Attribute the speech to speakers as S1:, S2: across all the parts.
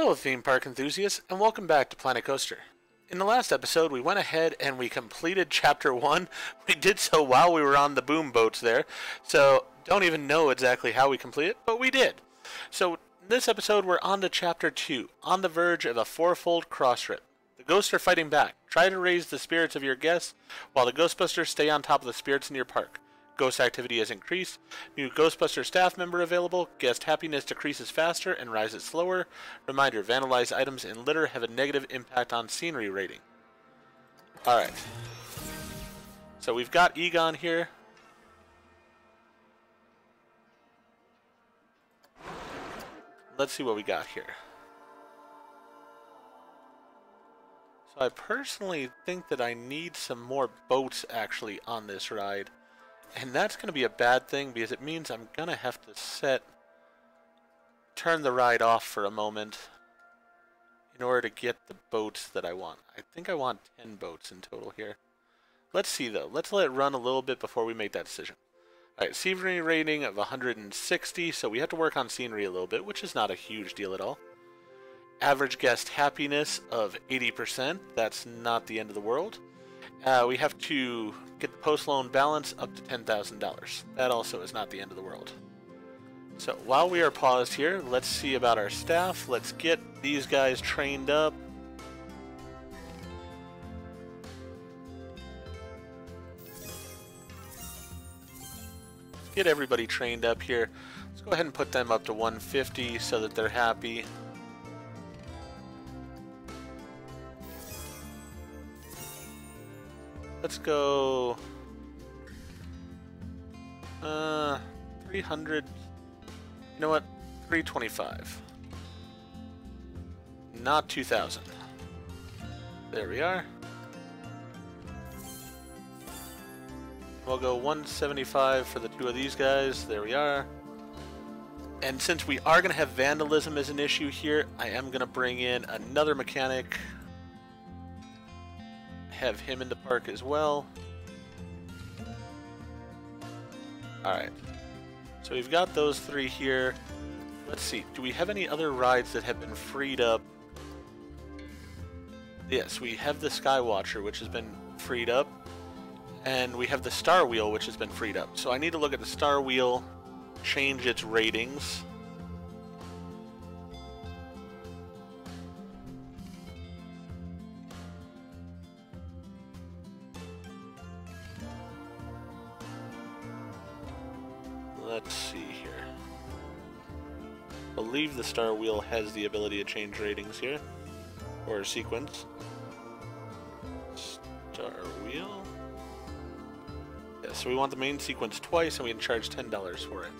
S1: Hello theme park enthusiasts, and welcome back to Planet Coaster. In the last episode, we went ahead and we completed Chapter 1. We did so while we were on the boom boats there, so don't even know exactly how we completed it, but we did. So in this episode, we're on to Chapter 2, on the verge of a fourfold cross trip. The ghosts are fighting back. Try to raise the spirits of your guests, while the Ghostbusters stay on top of the spirits in your park. Ghost activity has increased. New Ghostbuster staff member available. Guest happiness decreases faster and rises slower. Reminder, vandalized items and litter have a negative impact on scenery rating. Alright. So we've got Egon here. Let's see what we got here. So I personally think that I need some more boats actually on this ride. And that's going to be a bad thing because it means I'm going to have to turn the ride off for a moment in order to get the boats that I want. I think I want 10 boats in total here. Let's see though. Let's let it run a little bit before we make that decision. Alright, scenery rating of 160, so we have to work on scenery a little bit, which is not a huge deal at all. Average guest happiness of 80%, that's not the end of the world. We have to get the post-loan balance up to $10,000. That also is not the end of the world. So while we are paused here, let's see about our staff. Let's get these guys trained up. Let's get everybody trained up here. Let's go ahead and put them up to 150 so that they're happy. Let's go 300. You know what? 325. Not 2,000. There we are. We'll go 175 for the two of these guys. There we are. And since we are going to have vandalism as an issue here, I am going to bring in another mechanic. Have him in the park as well. Alright. So we've got those three here. Let's see. Do we have any other rides that have been freed up? Yes, we have the Skywatcher, which has been freed up. And we have the Star Wheel, which has been freed up. So I need to look at the Star Wheel, change its ratings. Let's see here. I believe the Star Wheel has the ability to change ratings here. Or sequence. Star Wheel. Yeah, so we want the main sequence twice and we can charge $10 for it.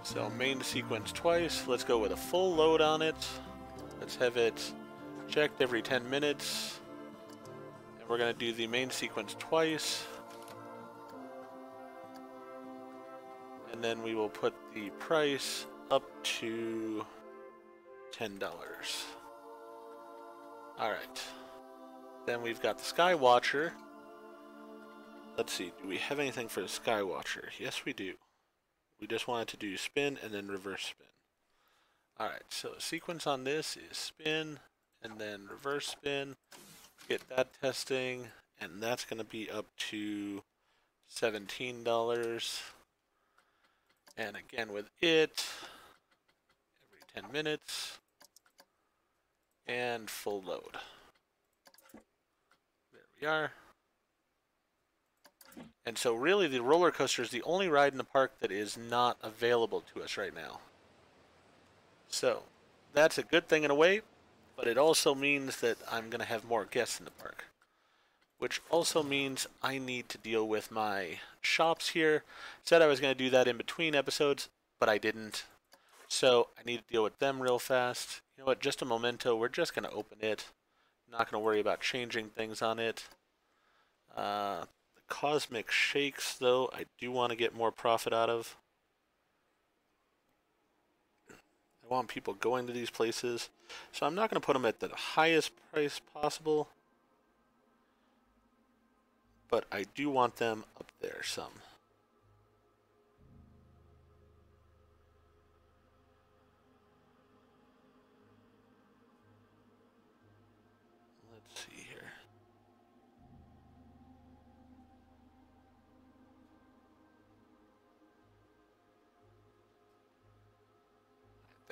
S1: So main sequence twice. Let's go with a full load on it. Let's have it checked every 10 minutes. And we're going to do the main sequence twice. And then we will put the price up to $10. Alright. Then we've got the Skywatcher. Let's see, do we have anything for the Skywatcher? Yes, we do. We just wanted to do spin and then reverse spin. Alright, so sequence on this is spin and then reverse spin. Get that testing, and that's going to be up to $17. And again with it, every 10 minutes, and full load. There we are. And so really the roller coaster is the only ride in the park that is not available to us right now. So that's a good thing in a way, but it also means that I'm going to have more guests in the park. Which also means I need to deal with my shops here. Said I was going to do that in between episodes, but I didn't. So I need to deal with them real fast. You know what, just a memento, we're just going to open it. I'm not going to worry about changing things on it. The Cosmic Shakes, though, I do want to get more profit out of. I want people going to these places. So I'm not going to put them at the highest price possible. But I do want them up there some.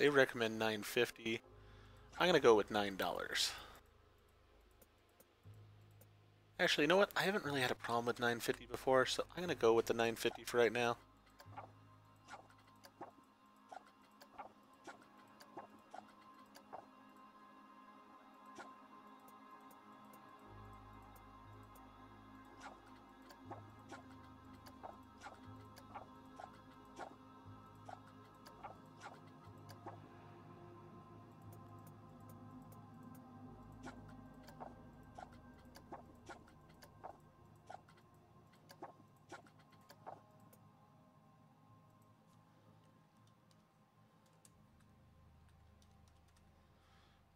S1: They recommend $9.50. I'm gonna go with $9. Actually, you know what? I haven't really had a problem with $9.50 before, so I'm gonna go with the $9.50 for right now.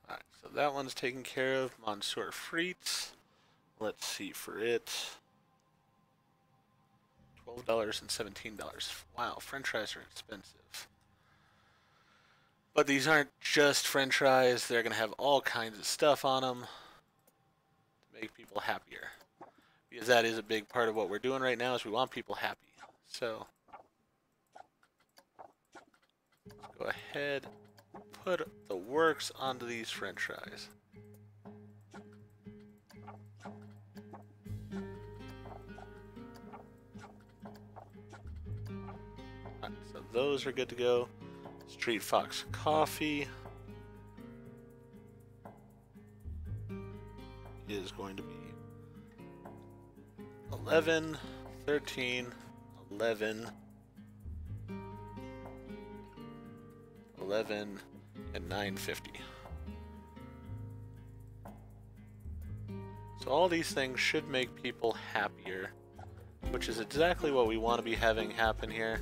S1: Alright, so that one's taken care of. Monsieur Frites. Let's see for it. $12 and $17. Wow, French fries are expensive. But these aren't just French fries. They're going to have all kinds of stuff on them to make people happier. Because that is a big part of what we're doing right now is we want people happy. So, let's go ahead and put the works onto these French fries. Alright, so those are good to go. Street Fox coffee is going to be 11, 13, 11, 11, and $9.50. So all these things should make people happier, which is exactly what we want to be having happen here.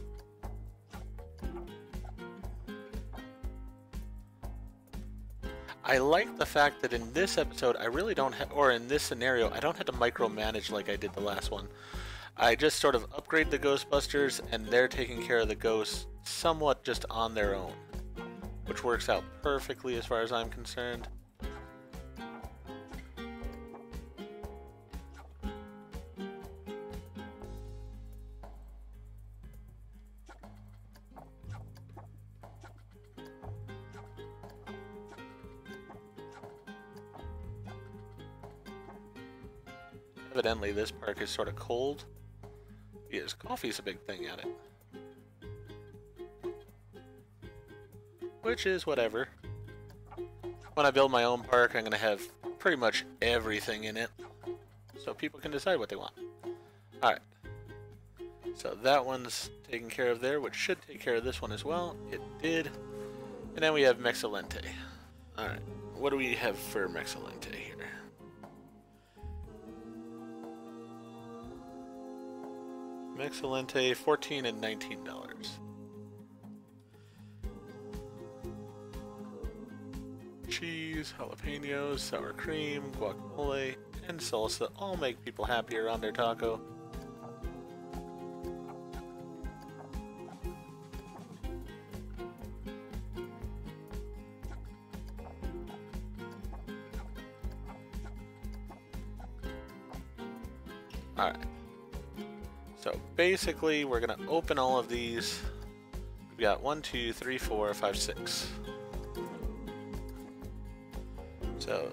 S1: I like the fact that in this episode, I really don't or in this scenario, I don't have to micromanage like I did the last one. I just sort of upgrade the Ghostbusters, and they're taking care of the ghosts somewhat just on their own, which works out perfectly as far as I'm concerned. Evidently, this park is sort of cold. Because coffee's a big thing at it. Which is whatever. When I build my own park, I'm going to have pretty much everything in it. So people can decide what they want. Alright. So that one's taken care of there, which should take care of this one as well. It did. And then we have Mexilente. Alright. What do we have for Mexilente here? Mexilente, $14 and $19. Cheese, jalapenos, sour cream, guacamole, and salsa all make people happier on their taco. Alright. So basically, we're going to open all of these. We've got 1, 2, 3, 4, 5, 6. So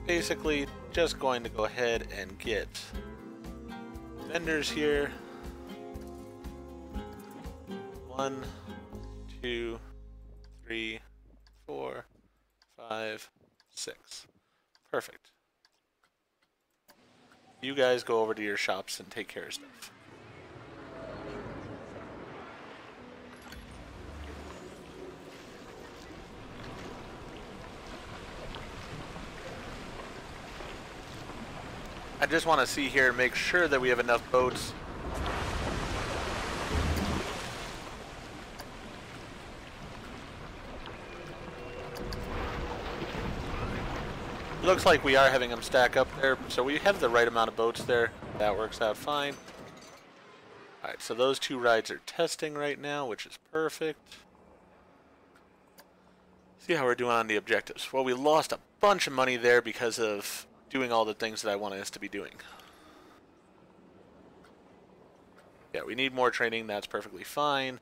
S1: basically, just going to go ahead and get vendors here. 1, 2, 3, 4, 5, 6. Perfect. You guys go over to your shops and take care of stuff. I just want to see here and make sure that we have enough boats. Looks like we are having them stack up there, so we have the right amount of boats there. That works out fine. Alright, so those two rides are testing right now, which is perfect. See how we're doing on the objectives. Well, we lost a bunch of money there because of doing all the things that I wanted us to be doing. Yeah, we need more training. That's perfectly fine.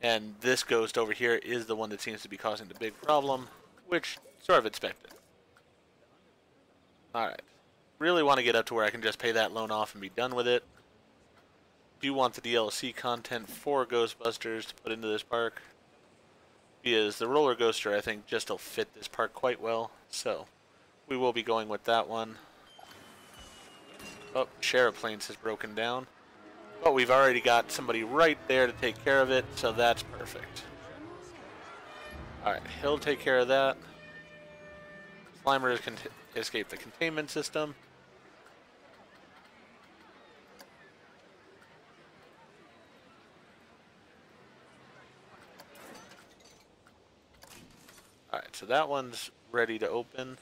S1: And this ghost over here is the one that seems to be causing the big problem, which sort of expected. Alright. Really want to get up to where I can just pay that loan off and be done with it. Do want the DLC content for Ghostbusters to put into this park. Because the roller coaster, I think, just will fit this park quite well. So, we will be going with that one. Oh, Planes has broken down. But we've already got somebody right there to take care of it, so that's perfect. Alright, he'll take care of that. Slimers can escape the containment system. Alright, so that one's ready to open.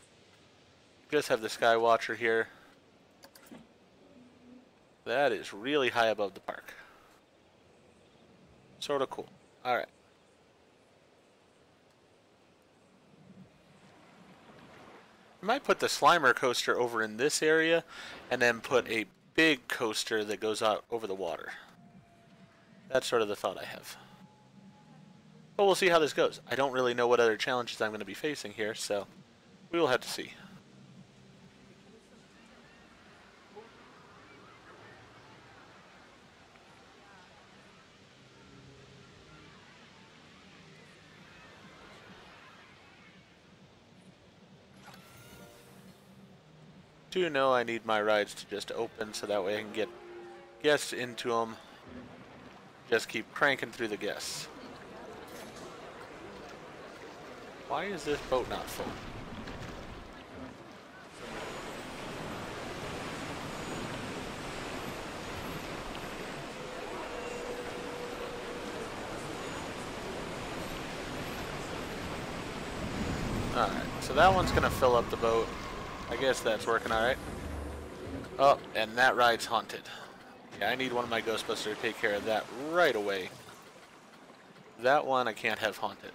S1: Just have the Skywatcher here. That is really high above the park. Sort of cool. Alright. I might put the Slimer coaster over in this area and then put a big coaster that goes out over the water. That's sort of the thought I have. But we'll see how this goes. I don't really know what other challenges I'm going to be facing here, so we will have to see. Do know I need my rides to just open so that way I can get guests into them. Just keep cranking through the guests. Why is this boat not full? Alright, so that one's gonna fill up the boat. I guess that's working alright. Oh, and that ride's haunted. Yeah, I need one of my Ghostbusters to take care of that right away. That one I can't have haunted.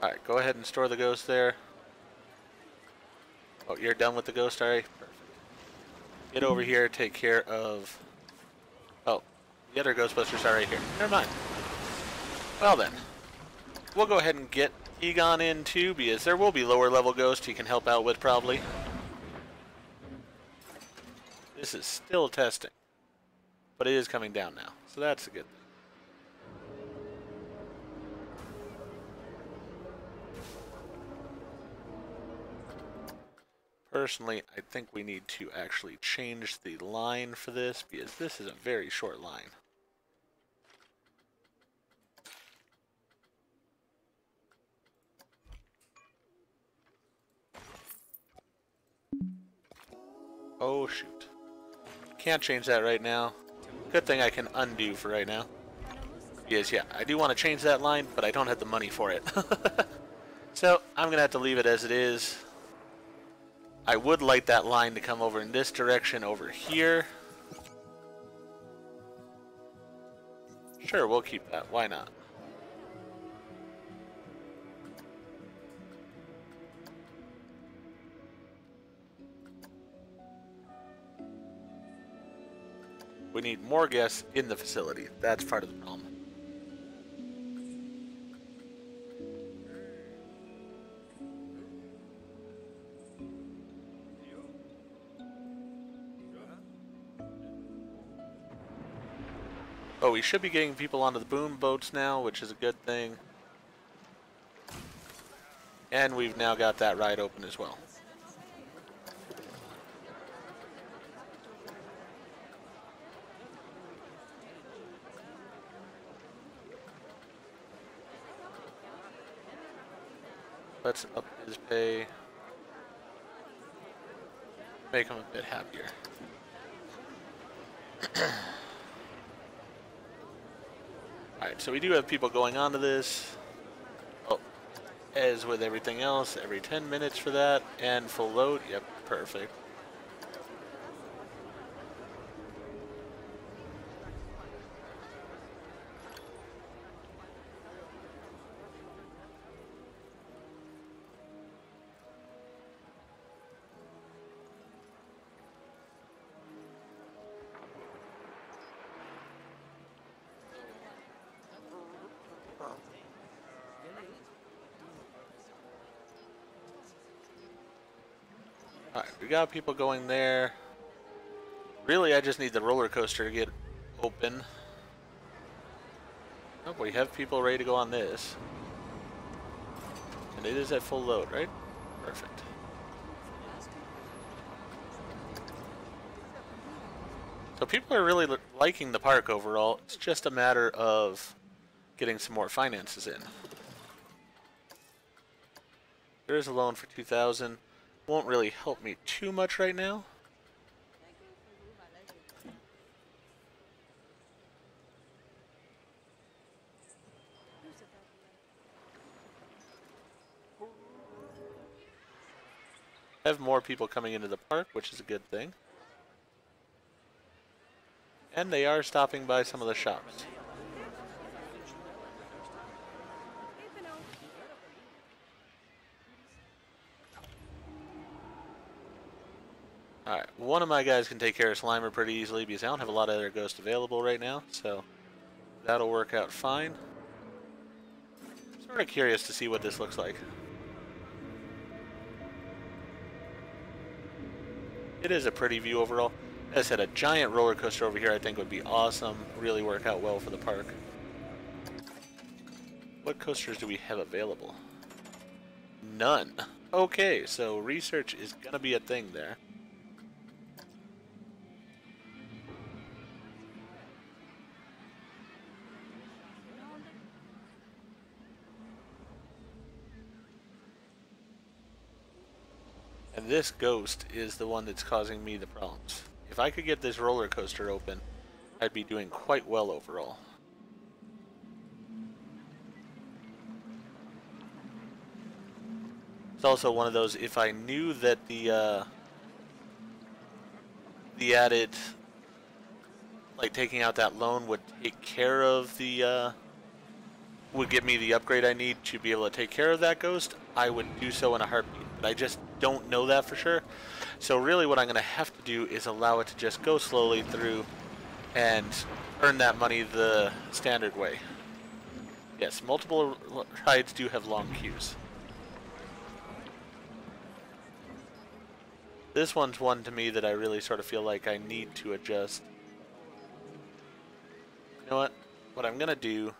S1: Alright, go ahead and store the ghost there. Oh, you're done with the ghost, alright? Perfect. Get over here, take care of... Oh, the other Ghostbusters are right here. Never mind. Well then, we'll go ahead and get Egon in too, because there will be lower level ghosts he can help out with probably. This is still testing, but it is coming down now, so that's a good thing. Personally, I think we need to actually change the line for this, because this is a very short line. Oh shoot. Can't change that right now. Good thing I can undo for right now. Because yeah, I do want to change that line, but I don't have the money for it. So, I'm going to have to leave it as it is. I would like that line to come over in this direction over here. Sure, we'll keep that. Why not? We need more guests in the facility. That's part of the problem. Oh, we should be getting people onto the boom boats now, which is a good thing. And we've now got that ride open as well. Let's up his pay. Make him a bit happier. Alright, so we do have people going on to this. Oh, as with everything else, every 10 minutes for that. And full load. Yep, perfect. Alright, we got people going there. Really, I just need the roller coaster to get open. Oh, we have people ready to go on this. And it is at full load, right? Perfect. So people are really liking the park overall. It's just a matter of getting some more finances in. There is a loan for 2,000. Won't really help me too much right now. Have more people coming into the park, which is a good thing. And they are stopping by some of the shops. Alright, one of my guys can take care of Slimer pretty easily because I don't have a lot of other ghosts available right now, so that'll work out fine. Sort of curious to see what this looks like. It is a pretty view overall. As I said, a giant roller coaster over here I think would be awesome. Really work out well for the park. What coasters do we have available? None. Okay, so research is gonna be a thing there. And this ghost is the one that's causing me the problems. If I could get this roller coaster open, I'd be doing quite well overall. It's also one of those, if I knew that the added, like taking out that loan would take care of the, would give me the upgrade I need to be able to take care of that ghost, I would do so in a heartbeat. But I just don't know that for sure. So really what I'm going to have to do is allow it to just go slowly through and earn that money the standard way. Yes, multiple rides do have long queues. This one's one to me that I really sort of feel like I need to adjust. You know what? What I'm going to do,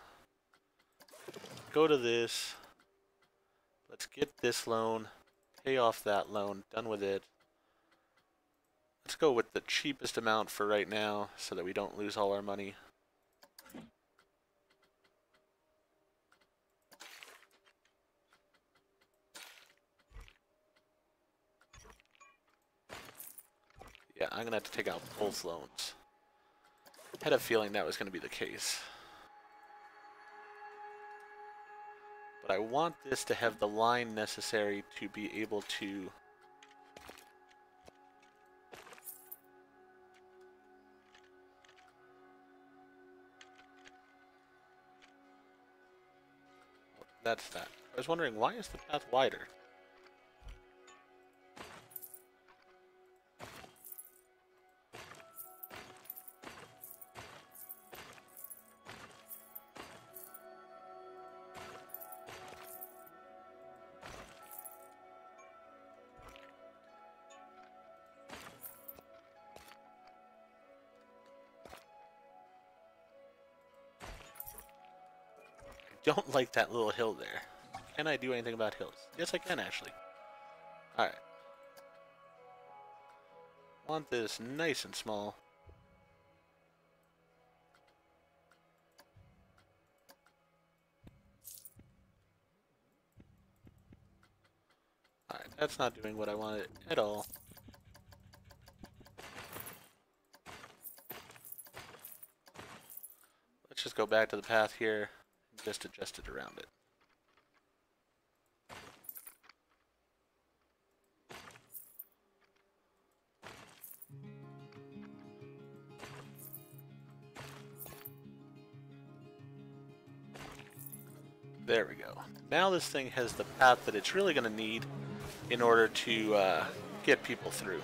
S1: go to this. Let's get this loan. Pay off that loan. Done with it. Let's go with the cheapest amount for right now so that we don't lose all our money. Yeah, I'm going to have to take out both loans. I had a feeling that was going to be the case. But I want this to have the line necessary to be able to that's that. I was wondering, why is the path wider? Don't like that little hill there. Can I do anything about hills? Yes, I can actually. Alright. Want this nice and small. Alright, that's not doing what I wanted at all. Let's just go back to the path here and just adjust it around it. There we go. Now this thing has the path that it's really going to need in order to get people through.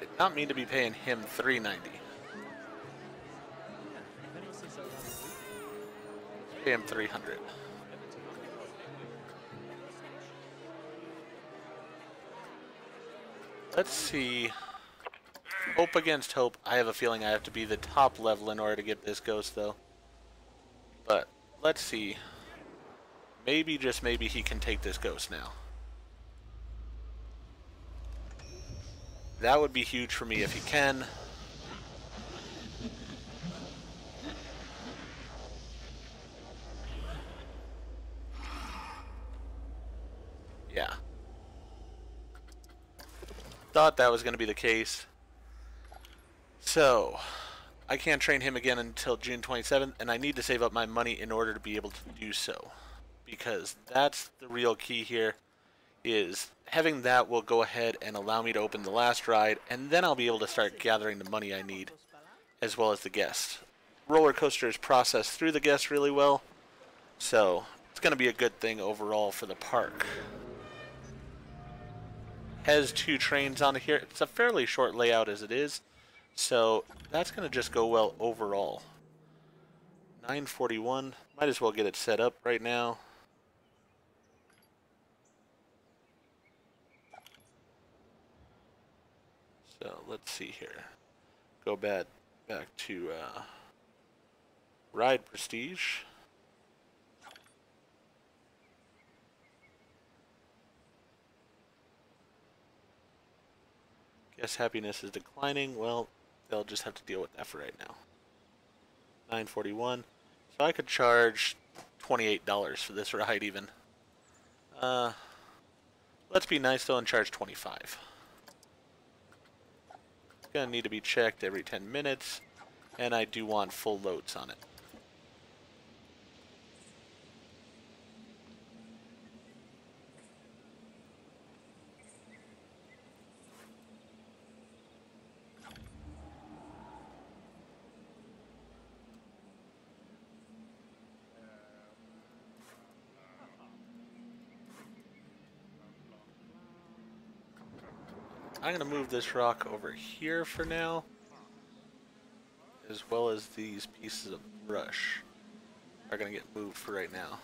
S1: Did not mean to be paying him $3.90. Pay him $300. Let's see. Hope against hope. I have a feeling I have to be the top level in order to get this ghost, though. But let's see. Maybe, just maybe, he can take this ghost now. That would be huge for me if he can. Yeah. Thought that was going to be the case. So, I can't train him again until June 27th, and I need to save up my money in order to be able to do so. Because that's the real key here, is having that will go ahead and allow me to open the last ride, and then I'll be able to start gathering the money I need, as well as the guests. Roller coasters process through the guests really well, so it's going to be a good thing overall for the park. Has 2 trains on here. It's a fairly short layout as it is, so that's going to just go well overall. 9:41. Might as well get it set up right now. So let's see here. Go back to Ride Prestige. Guess happiness is declining. Well, they'll just have to deal with that for right now. 9:41. So I could charge $28 for this ride even. Let's be nice though and charge $25. It's gonna need to be checked every 10 minutes, and I do want full loads on it. I'm going to move this rock over here for now, as well as these pieces of brush are going to get moved for right now.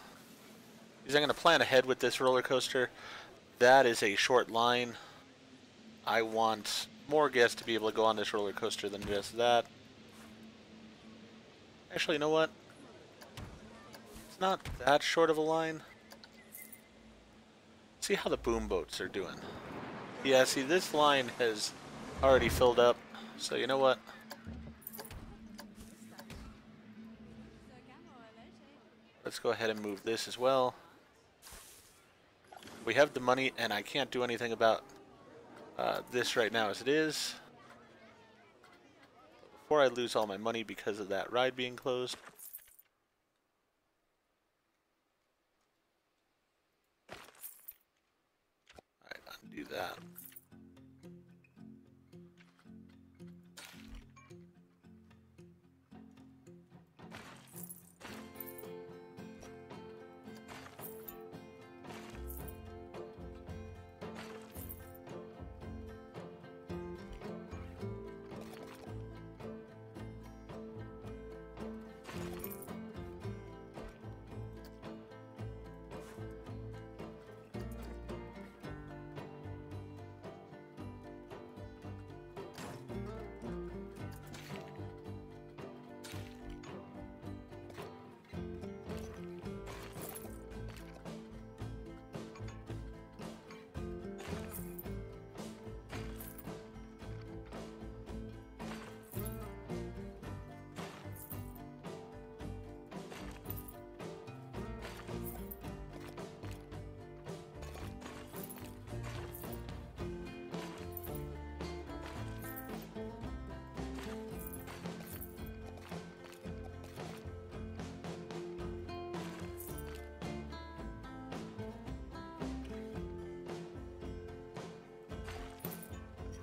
S1: Because I'm going to plan ahead with this roller coaster. That is a short line. I want more guests to be able to go on this roller coaster than just that. Actually, you know what? It's not that short of a line. See how the boom boats are doing. Yeah, see, this line has already filled up, so you know what? Let's go ahead and move this as well. We have the money, and I can't do anything about this right now as it is. Before I lose all my money because of that ride being closed. Alright, undo that.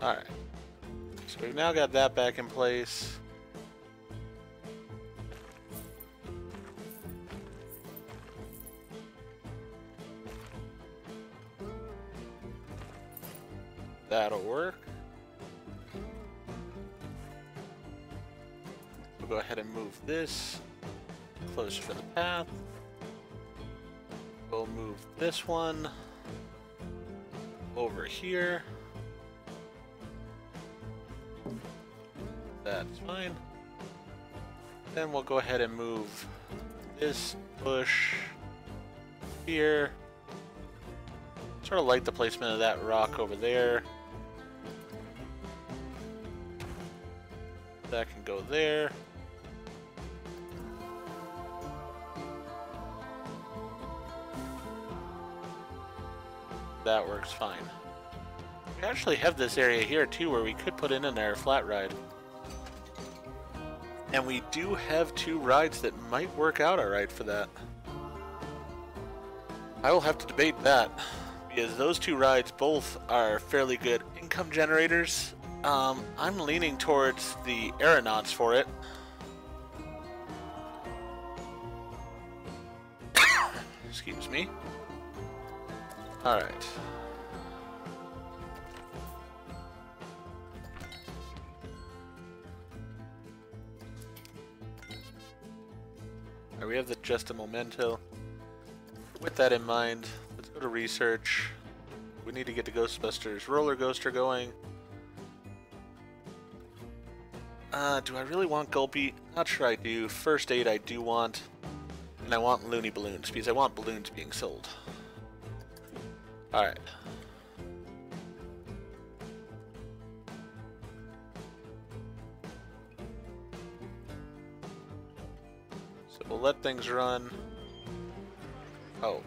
S1: Alright, so we've now got that back in place. That'll work. we'll go ahead and move this closer to the path. We'll move this one over here. That's fine. Then we'll go ahead and move this bush here. Sort of like the placement of that rock over there. That can go there. That works fine. We actually have this area here too where we could put in our flat ride. And we do have 2 rides that might work out alright for that. I will have to debate that, because those 2 rides both are fairly good income generators. I'm leaning towards the aeronauts for it. Excuse me. Alright. Alright, we have the Just a Memento. With that in mind, let's go to research. We need to get the Ghostbusters roller coaster going. Do I really want Gulpy? Not sure I do. First aid I do want. And I want Looney Balloons, because I want balloons being sold. Alright. So we'll let things run. Oh,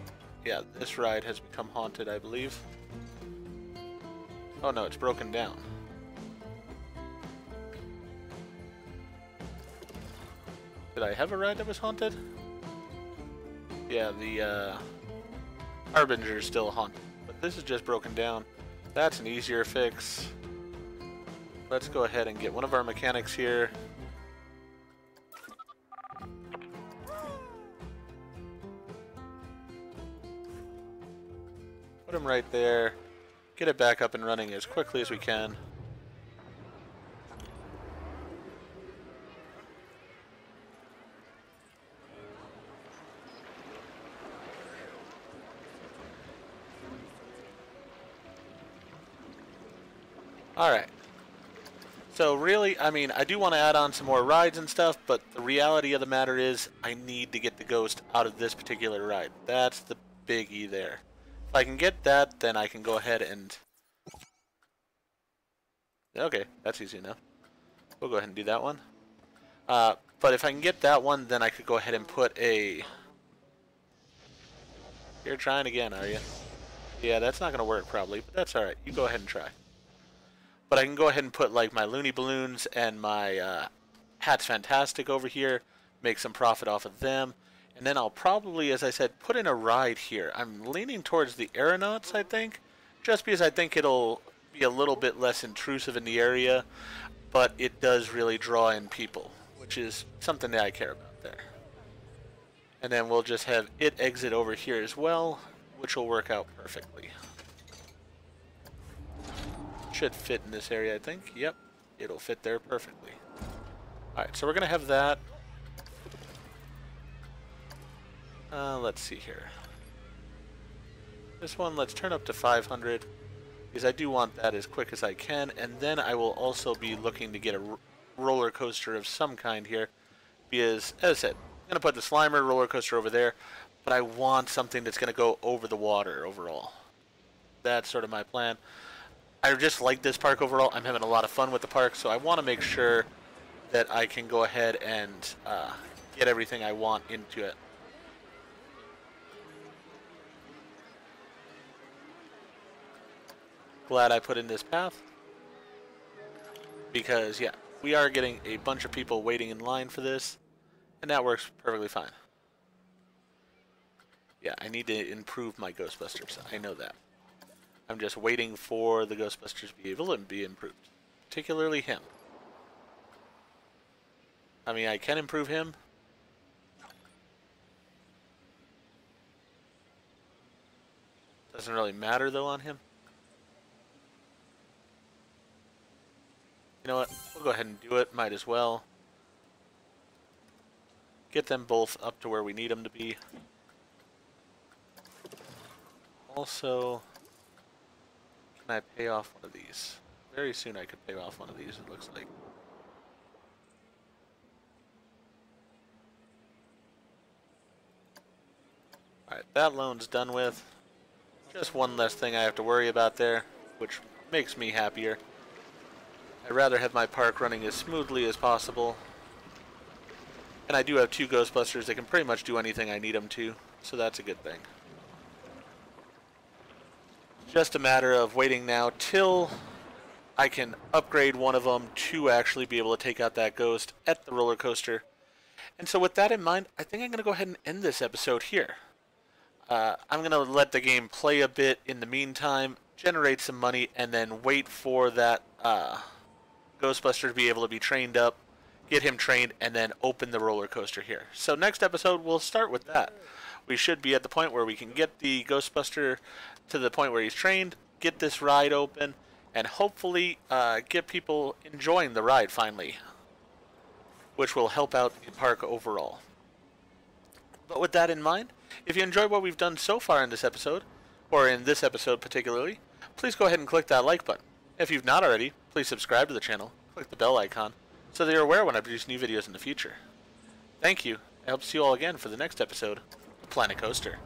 S1: yeah, this ride has become haunted, I believe. Oh no, it's broken down. Did I have a ride that was haunted? Yeah, the Harbinger is still haunted, but this is just broken down. That's an easier fix. Let's go ahead and get one of our mechanics here. Put him right there. Get it back up and running as quickly as we can. Alright. So really, I mean, I do want to add on some more rides and stuff, but the reality of the matter is I need to get the Ghost out of this particular ride. That's the biggie there. If I can get that, then I can go ahead and... Okay, that's easy enough. We'll go ahead and do that one. But if I can get that one, then I could go ahead and put a... You're trying again, are you? Yeah, that's not going to work probably, but that's alright. You go ahead and try. But I can go ahead and put like my Looney Balloons and my Hat's Fantastic over here, make some profit off of them, and then I'll probably, as I said, put in a ride here. I'm leaning towards the Aeronauts, I think, just because I think it'll be a little bit less intrusive in the area, but it does really draw in people, which is something that I care about there. And then we'll just have it exit over here as well, which will work out perfectly. Should fit in this area, I think. Yep, it'll fit there perfectly. Alright, so we're going to have that. Let's see here. This one, let's turn up to 500, because I do want that as quick as I can, and then I will also be looking to get a roller coaster of some kind here, because, as I said, I'm going to put the Slimer roller coaster over there, but I want something that's going to go over the water overall. That's sort of my plan. I just like this park overall. I'm having a lot of fun with the park, so I want to make sure that I can go ahead and get everything I want into it. Glad I put in this path, because, yeah, we are getting a bunch of people waiting in line for this, and that works perfectly fine. Yeah, I need to improve my Ghostbusters. I know that. I'm just waiting for the Ghostbusters to be able to be improved. Particularly him. I mean, I can improve him. Doesn't really matter, though, on him. You know what? We'll go ahead and do it. Might as well. Get them both up to where we need them to be. Also, can I pay off one of these? Very soon I could pay off one of these, it looks like. Alright, that loan's done with. Just one less thing I have to worry about there, which makes me happier. I'd rather have my park running as smoothly as possible. And I do have 2 Ghostbusters that can pretty much do anything I need them to, so that's a good thing. Just a matter of waiting now till I can upgrade one of them to actually be able to take out that ghost at the roller coaster. And so with that in mind, I think I'm going to go ahead and end this episode here. I'm going to let the game play a bit in the meantime, generate some money, and then wait for that Ghostbuster to be able to be trained up, get him trained, and then open the roller coaster here. So next episode, we'll start with that. We should be at the point where we can get the Ghostbuster to the point where he's trained, get this ride open, and hopefully get people enjoying the ride finally, which will help out the park overall. But with that in mind, if you enjoyed what we've done so far in this episode, or in this episode particularly, please go ahead and click that like button. If you've not already, please subscribe to the channel, click the bell icon, so that you're aware when I produce new videos in the future. Thank you. I hope to see you all again for the next episode of Planet Coaster.